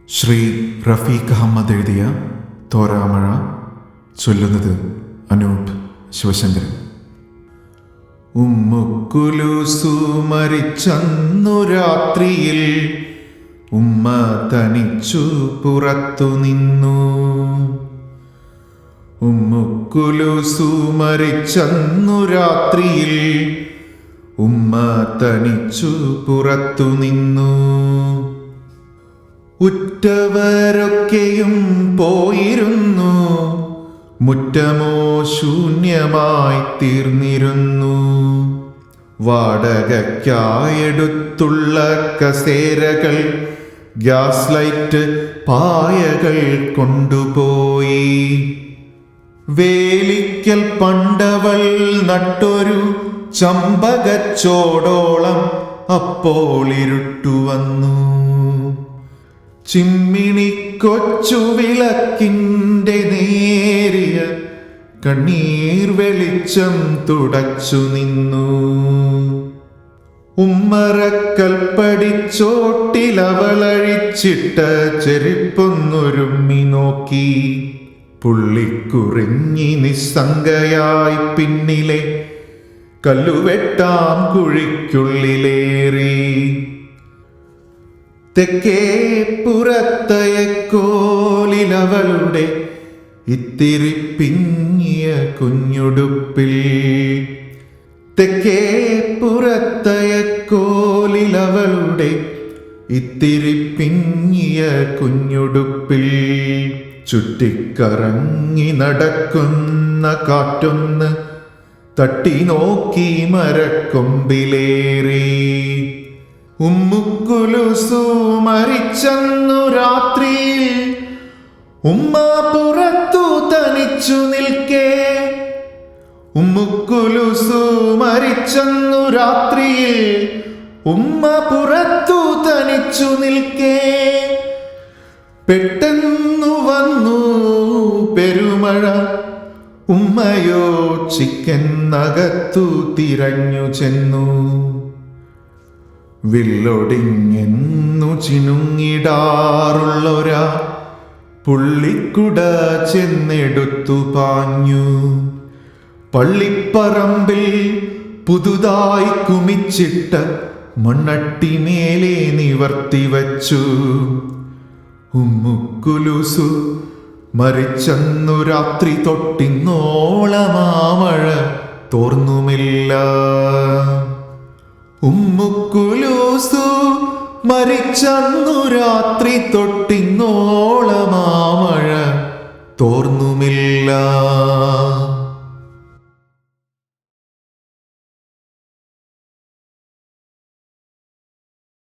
ശ്രീ റഫീഖ് അഹമ്മദ് എഴുതിയ തോരാമഴ. ചൊല്ലുന്നത് അനൂപ് ശിവശങ്കരൻ. ഉമ്മുക്കുലൂസു മരിച്ചന്നു രാത്രിയിൽ ഉമ്മ തനിച്ചു പുറത്തു നിന്നു. ഉമ്മുക്കുലൂസു മരിച്ചന്നു രാത്രിയിൽ ഉമ്മ തനിച്ചു പുറത്തു നിന്നു. ഉറ്റവരൊക്കെയും പോയിരുന്നു, മുറ്റമോ ശൂന്യമായി തീർന്നിരുന്നു. വാടകയ്ക്കായെടുത്തുള്ള കസേരകൾ, ഗ്യാസ് ലൈറ്റ്, പായകൾ കൊണ്ടുപോയി. വേലിക്കൽ പണ്ടവൾ നട്ടൊരു ചമ്പകച്ചോടോളം അപ്പോൾ ഇരുട്ടുവന്നു. ചിമ്മിണി കൊച്ചു വിളക്കിൻ്റെ നേരിയ കണ്ണീർ വെളിച്ചം തുടച്ചു നിന്നു. ഉമ്മറക്കൽപ്പടിച്ചോട്ടിലവളഴിച്ചിട്ട ചെരുപ്പൊന്നൊരുമ്മി നോക്കി. പുള്ളിക്കുറിഞ്ഞി നിസ്സംഗയായി പിന്നിലെ കല്ലുവെട്ടാം കുഴിക്കുള്ളിലേറി. തെക്കേ പുറത്തയക്കോലിലവളുടെ ഇത്തിരി പിങ്ങിയ കുഞ്ഞുടുപ്പിൽ. തെക്കേ പുറത്തയക്കോലിലവളുടെ ഇത്തിരി പിങ്ങിയ കുഞ്ഞുടുപ്പിൽ ചുറ്റിക്കറങ്ങി നടക്കുന്ന കാറ്റൊന്ന് തട്ടി നോക്കി മരക്കൊമ്പിലേറി. ഉമ്മുക്കുലൂസു മരിച്ചന്നു രാത്രിയിൽ ഉമ്മ പുറത്തു തനിച്ചു നിൽക്കേ. ഉമ്മുക്കുലൂസു മരിച്ചന്നു രാത്രിയിൽ ഉമ്മ പുറത്തു തനിച്ചു നിൽക്കേ. പെട്ടെന്നു വന്നു പെരുമഴ, ഉമ്മയോ ചിക്കൻ നകത്തു തിരഞ്ഞു ചെന്നു. വില്ലൊടിഞ്ഞെന്നു ചിനുങ്ങിടാറുള്ളൊരാ പുള്ളിക്കുട ചെന്നെടുത്തു പാഞ്ഞു. പള്ളിപ്പറമ്പിൽ പുതുതായി കുമിച്ചിട്ട മണ്ണട്ടി മേലെ നിവർത്തി വച്ചു. ഉമ്മുക്കുലൂസു മരിച്ചന്നു രാത്രി തൊട്ടിന്നോളമാമഴ തോർന്നുമില്ല. ഉമ്മുക്കുലൂസു മരിച്ചന്നു രാത്രി തൊട്ടിന്നോളമാമഴ തോർന്നുമില്ല.